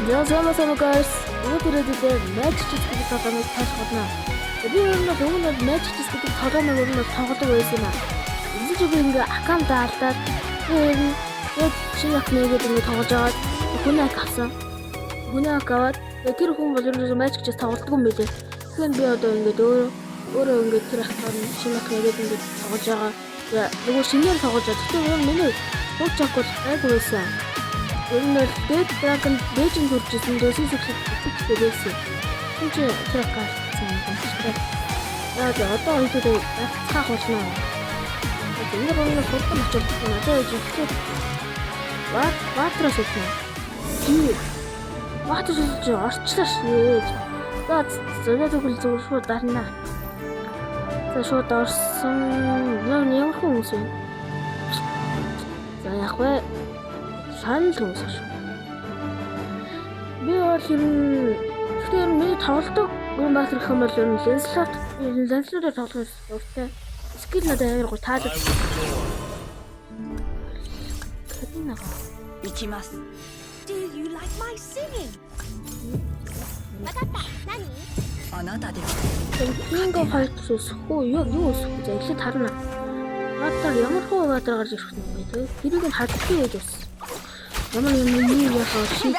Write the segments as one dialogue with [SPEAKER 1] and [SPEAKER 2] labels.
[SPEAKER 1] Замасаа guys. Өнөөдөр Magic Chess гэдэг тоглоомыг таашаална. Би өмнө Magic Chess гэдэг тоглоомыг тоглодог байсан юм аа. Эцэг би ингээ аккаунт алдаад тэгээд шинэ аккаунт нэгээд тоглож аваад хүний аккаунт авсан. Хүний аккаунт тэр хүн бол ерөнхийдөө Magic Chess тоглодог юм билээ. Тэгэхээр би одоо ингээд өөрөө ингээд тэр аккаунт шинэ аккаунт нэгээд тоглож байгаа. Нөгөө шинээр тоглож байгаа. Тэгэхээр миний хууч аккаунт айгүй байсан. Өнөөдөр Dead Dragon Legend хүрчсэн дэсээс их байсан. Энд чи тэр аккаунт юм. Яг одоо өөртөө цаах болно. Энэ гол фото мочод надад жигтэй. Ватрас үгүй. Ватрас чи орчлоо шээ. За зөв зөв шууд дарна. За шууд орсон. Ямар хүмүүс вэ? За яг вэ санал хүмүүс шүү. Би бол тэгэхээр миний тоглолтог юм байх гэх юм бол Lancelot тоглох дуртай. Скил надад аяар гоо таалаг.
[SPEAKER 2] Ичимас. Do you like my singing? Ватата, нани? Аната дэ.
[SPEAKER 1] Кинго файтс хөө юу өсөх гэж эхлээд харна. Ватар ямар хөө ватар гарч ирэх юм бэ те? Тэрийг нь хадчих гэж бас. Ямар юм яхаа шийд.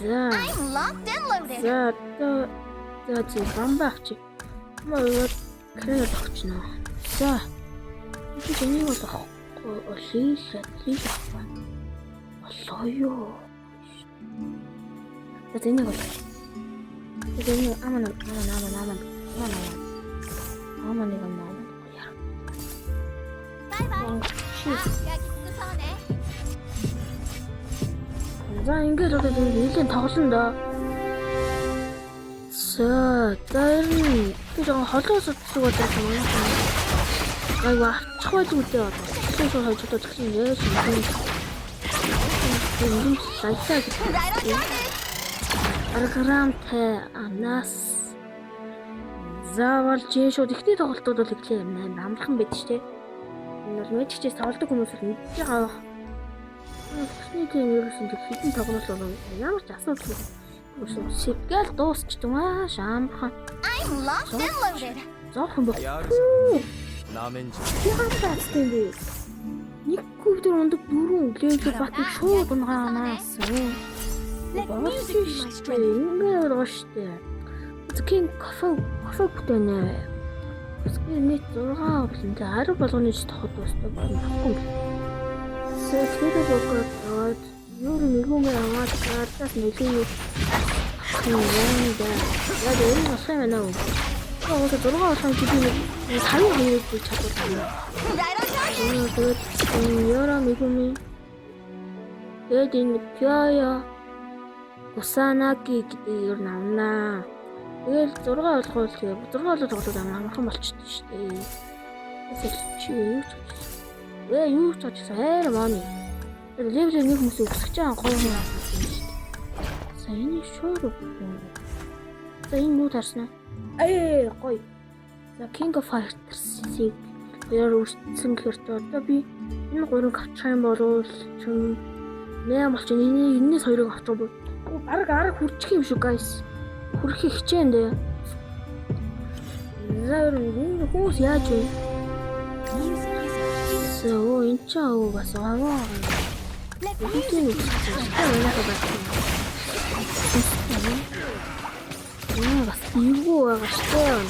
[SPEAKER 2] I'm locked and loaded.
[SPEAKER 1] За бамбаач. Маа крээр тогчно. За. Би тэнийг бол олийлаа. Олоо. За тэнийг бол. Тэнийг амана.
[SPEAKER 2] Bye bye.
[SPEAKER 1] За ингээд одоо нийлэн тоглоно доо. За дайрн би жоо холоос утсаг удаа юм. Гайва чхойд үдээ одоо. Тэсээ хойж одоо тэгсэн яаш юм. Сайтаа гэдэг. Арграмтай анаас. Заавал чи шууд ихний тоглолтууд бол ихлээр амархан байд ч тийм. Энэ бол Magic Chess тоглодог хүмүүс л мэдж байгаа. Эхний тийм ерөөсөн хитэн тоглолт бол ямар ч асуудал үгүй. Сэтгэл дуусчдаг маа шаамхан.
[SPEAKER 2] I'm locked and loaded.
[SPEAKER 1] Зоохон баг.
[SPEAKER 3] Намен
[SPEAKER 1] Яагаад таастай нэг кубдэр ундаг дөрөв левел батыг шууд унгаанаас. Ингээд гооштэй. King кофе бүтэнэ. Скин нэг 6 болонтой 10 болгоны ч тоход дуусдаг байхгүй. Сэхлэдэ болоод юу нэгэн аваад цаатаас нэлийн яг энэ асаа мэнэ. Одоо 6 болохын гэдэг нь сарын хэрэг гэж чадвар. Яра мэгүми. Эдин Кяя Усанаки гэдэг юу намнаа. Тэгэл 6 болохгүй тэгээ 6 болоод тоглоод амархан болчихсон шүү дээ. Чи юу ч юу ч очсон хайр мааны. Левел нэг хүмүүс өсөж байгаа гоё юм байна шүү дээ. За энэ шууд өгөө. За энэ юу тарснаа? Гоё. За King of Fighters-ийг яар үргэлжлэн гэхээр одоо би энэ гурыг авчих юм бол чинь 8 болчих. Энэс хоёрыг авчих бол арга хүрчих юм шүү guys. Хүрхий хичээн дээ. За энэ хүмүүс яаж вэ? So энэ ч бас аваа. Бидний бас юу байгаа шүү.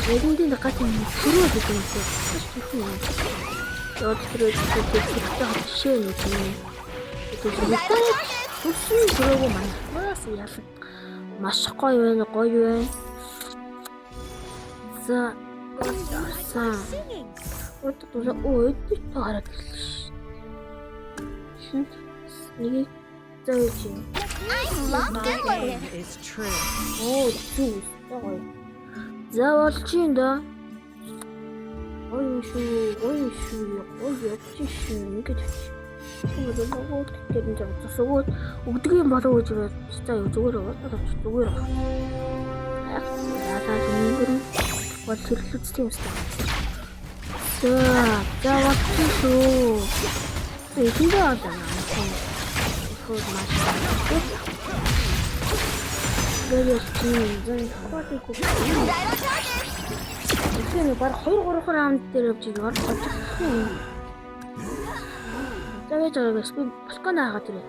[SPEAKER 1] Эдийн гат юм түрүү гэдэг юм шиг. Яг түрүү гэдэг жишээ нэг юм. Үгүй түрүү манаас яасан. Маш гоё байна. За өдөрт хараад ирлээ. Шинэ нэг зөөж.
[SPEAKER 2] I'm locked and loaded.
[SPEAKER 3] is true.
[SPEAKER 1] Зүг. За болж юм да. Ой шүү. Ингэж. Тэгвэл тэгээд энэ зөвсгөөд өгдөг юм болов уу гэж за зүгээр зүгээр. Яагаад юм бол хэрэглэгчтэй юм шүү. За болчихсон шүү. Энийг аваад байна. бол маш их. Гэрэл чинь зэн хаваатай coup. Тэгэхээр баг 2-3 раунд дээр явж байгаа болж байна. Тэгэж байгаагаас би балкон хаагаад ирээ.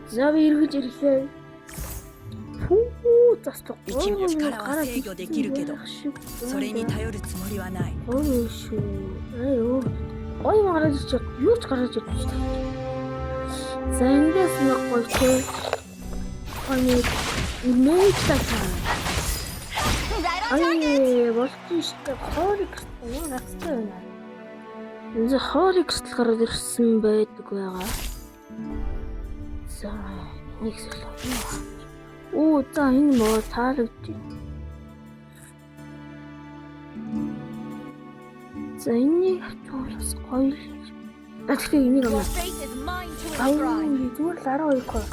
[SPEAKER 1] За би эргэж ирлээ. Хүү застав.
[SPEAKER 4] 一日からは制御できるけどそれに頼るつもりはない
[SPEAKER 1] Ой шүү. Аюу. Ой гараад ирчих. Юу ч гараад ирчих шүү дээ. За ингээс нэг гоё те. Ой имэж таа. Ай болчих шүү дээ. Хоорыг юу нацтай байна. Энэ хоорыг гараад ирсэн байдаг байгаа. За нэг зүйл. Оо за энэ муу таалагдчих. За энийг хавчуулсан гоё. Тэгэхээр энийг
[SPEAKER 4] Your
[SPEAKER 1] амаа.
[SPEAKER 4] fate is mine to
[SPEAKER 1] Аа
[SPEAKER 4] inscribe
[SPEAKER 1] зүгээр л 12 гоо.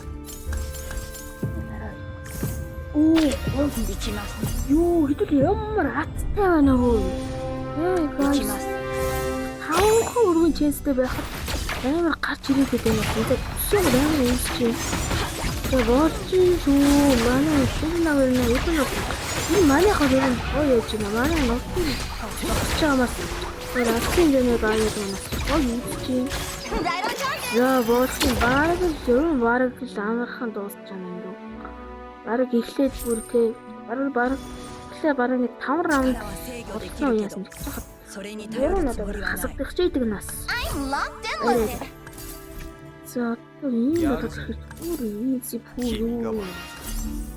[SPEAKER 1] Оо
[SPEAKER 4] 行きます
[SPEAKER 1] юу хэдэл ямар аттай байна хөө. Ээ
[SPEAKER 4] 行きま
[SPEAKER 1] гайс.
[SPEAKER 4] す
[SPEAKER 1] Хаахан өргөн чэнстэй байхад амар гарч ирээд байдаг юм. Тэгээд өсөг амар өсч. За болчих шүү. Манай шинээр нэ юу энэ манайхаа ер нь гоё яж байна. Манай нотын чамаас Рацин дэнэ гаяд байна. Гоё үсч.
[SPEAKER 2] Right on target.
[SPEAKER 1] За болчих баг л бараг л амархан дуусч байгаа юм дөө. Бараг эхлээд бүр тэ бараг эхлээ бараг нэг 5 раунд
[SPEAKER 4] 力は制御でき
[SPEAKER 1] болсон
[SPEAKER 4] る
[SPEAKER 1] яасан
[SPEAKER 4] けど
[SPEAKER 1] гэж хат.
[SPEAKER 4] それに
[SPEAKER 1] Юу
[SPEAKER 4] 頼る
[SPEAKER 1] надад
[SPEAKER 4] つもりはない
[SPEAKER 1] хасагдах чийдэг нас.
[SPEAKER 2] I'm locked and loaded.
[SPEAKER 1] За одоо энэ бодох бүр easy пүү
[SPEAKER 3] 金が
[SPEAKER 1] юу.
[SPEAKER 3] 悪い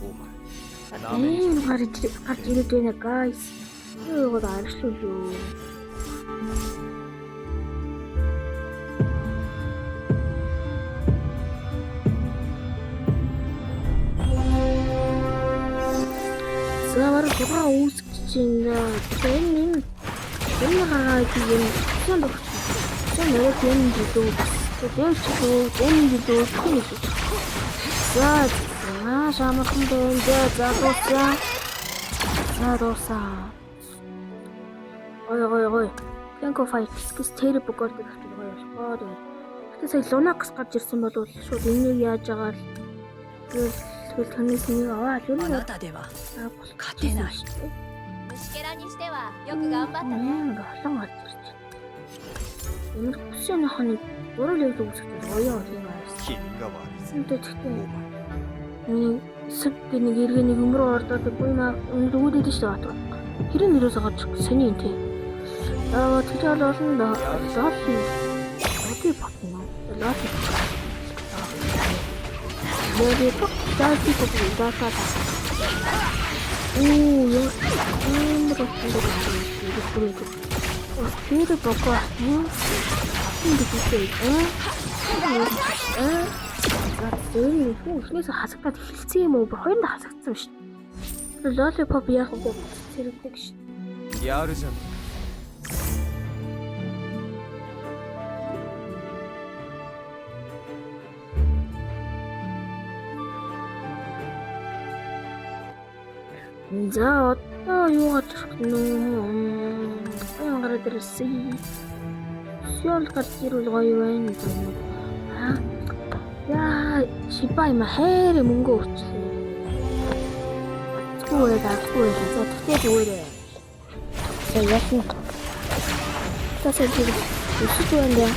[SPEAKER 3] お前なめんじゃ
[SPEAKER 1] гарч ирээд байна guys. Юу гоо аршлуу юу. За бараг тухайн үүсгэж байна. Энэ гараад юм. Сэн багч. Сэн нэрээ юм дүү. Тэгээд энэ дүү тийм. За шамархан байна. За дуусаа. За дуусаа. Ой. Пенко файт скис тэр богор гэх юм гоё шууд. Гэтэ сая Лунакс гарч ирсэн бол шууд энийг яаж байгаа л тэгэл танаас нэг аваа л
[SPEAKER 4] あ
[SPEAKER 1] юм
[SPEAKER 4] な
[SPEAKER 1] уу.
[SPEAKER 4] たでは
[SPEAKER 1] 勝
[SPEAKER 4] てない。
[SPEAKER 2] 虫けらにしてはよく頑張ったね。
[SPEAKER 1] болон гарч ирж байна. Ямар хүсэний ханы дөрөв левел үүсгэж оёо юм аа.
[SPEAKER 3] 金が悪い
[SPEAKER 1] Үнтэй
[SPEAKER 3] お
[SPEAKER 1] тэгтээ
[SPEAKER 3] 前
[SPEAKER 1] сэг нэг эргээ нэг өмрөө ордоод буй маа өнгөрөөд шүү дээ бат. Хэрэг нэрээс гарч сэний тий. Аа тэгэл олон лофи. Окей батна. Лофи. Лофи таати копи дата. Оо яа. Тэр бокоо. Энэ дийтэй. Энэ хүүхнээс хасагдаад эхэлсэн юм уу? Хоёроо хасагдсан шүү дээ. Лолипоп яах вэ? Зэрэгдэг шүү.
[SPEAKER 3] やるじゃん
[SPEAKER 1] За одоо юу гарч ирэх нь вэ? Гараад ирсэн. Сиол гарч ирвэл гоё байна. Яа, шибай махэр мөнгө өрчлээ. Зүгээр. За тэгтээ зүгээр. За яасан. Тасаа тэр өсөж байна.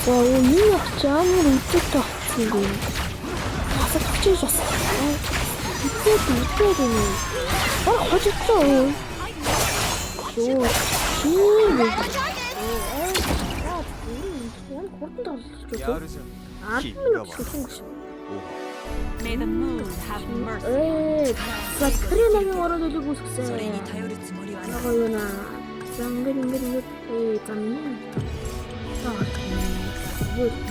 [SPEAKER 1] За энэ очаамар үдтэй тавцсан. Хасагдчих бас. Үдтэй юм. Хожигдлоо. Юу.
[SPEAKER 3] やるじゃん
[SPEAKER 1] 金が悪い
[SPEAKER 4] May the moon have mercy
[SPEAKER 1] за тэрийн ороод үлэг үсгсэн.
[SPEAKER 4] それに頼るつもりはない
[SPEAKER 1] Гоё юуна. За ингээд замын.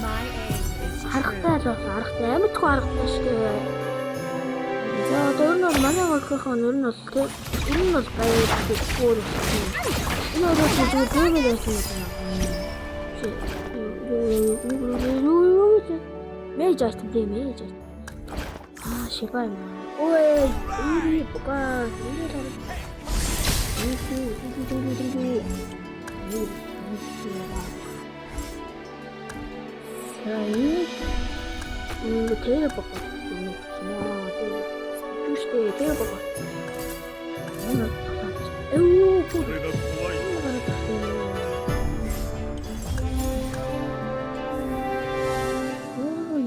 [SPEAKER 4] My aim is
[SPEAKER 1] Харахтай л аргатай амьдгүй аргатай шүү дээ. За одоо ер нь бол манай гоххон ер нь бол тэг ер нь бол баяр хөөр. Энэ одоо зүгээр зүгээр байсан юм. Мэж айтсан тийм мэж. Шибай. Ой, ири пока. 이거 대를 바꿨거든요. 주시대 대를 바꿨어. 오늘 에우,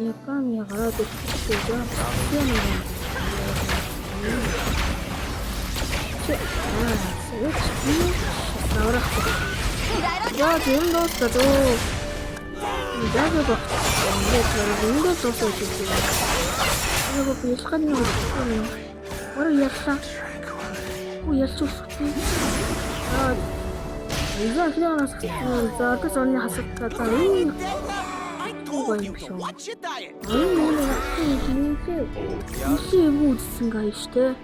[SPEAKER 1] 약간 야가라도 진짜 야, 지금 넣었어도 이자를 근데 저를 인도 써서 주지. 이거 비슷한 거 있거든요. 뭐를 했어? 했어. 이거 그냥 나서 자, 또 전에 했었다. 뭐가 있어? 이게 무슨가 있대.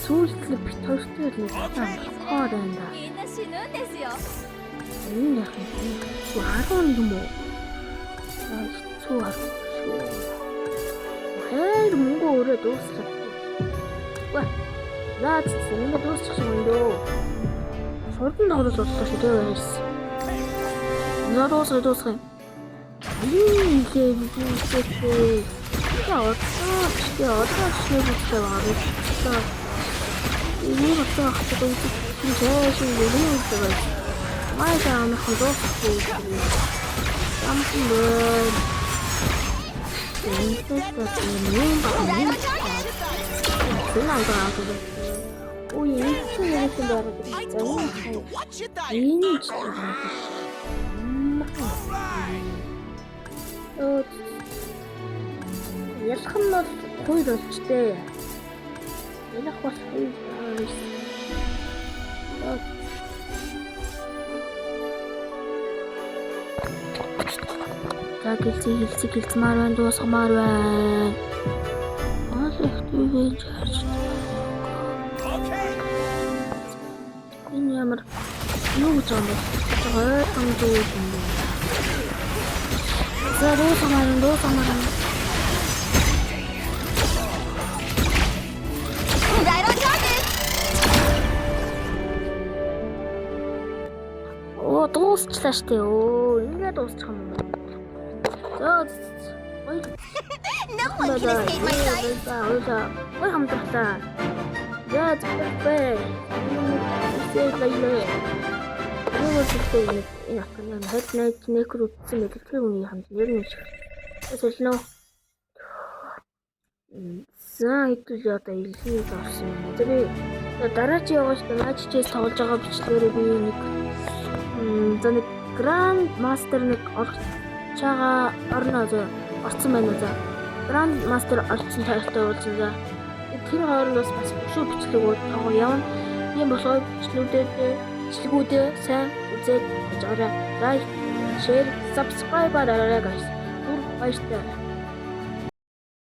[SPEAKER 1] 소리를 비틀스를 내가 하란다.
[SPEAKER 2] みんな死ぬんですよ
[SPEAKER 1] 아니야. 와는 이거 뭐. 좋아. 헤이, 뭔가 오래 넣었어. 와, 나 진짜 뭔가 넣었어, 지금도. 저렇게 넣어줬어, 시대였어. 나 넣었어. 이게 무슨 진짜 어쩌 시대부터 말했어. 이거 어쩌 갑자기 좀 제일 요즘에 있어가 있어. 마이가 안 하고 약한 거의 넣었을 때 연락 와서 За гэлцмаар байна, дуусгамаар байна. Ахлахтүйгээ чарч. Энэ ямар юу гэж юм бэ? Гой хамдуу юм. За дуусгамаар. Оо, дуусчлаа штэ. Оо, ингээд дуусчих юм байна. No one can escape my sight. Ой, хамтрахлаа. Яа, зүгтээ. Эсээ лайлаа. Нөгөө зүйлээ энэ ахны хэднэт некр үтсэн мэт тэр үний хамт нэр нь шиг. Тэсэлнэ. За, ito жоо илхий гарсан. Тэр дараа чи яваач матчээс тоглож байгаа бичлэгээрээ би нэг нэг гранд мастер нэг чага орно зөө орсон байна за. Гранд мастер орсон таартай уулзсан за. Тэр хоорондоос бас өшөө бичлэгүүд тагоо явна. Ийм болохоор бичлэгүүдээ сайн үзээд ажаарай. Лайк, шеэр, subscribe араарай guys. Баяртай.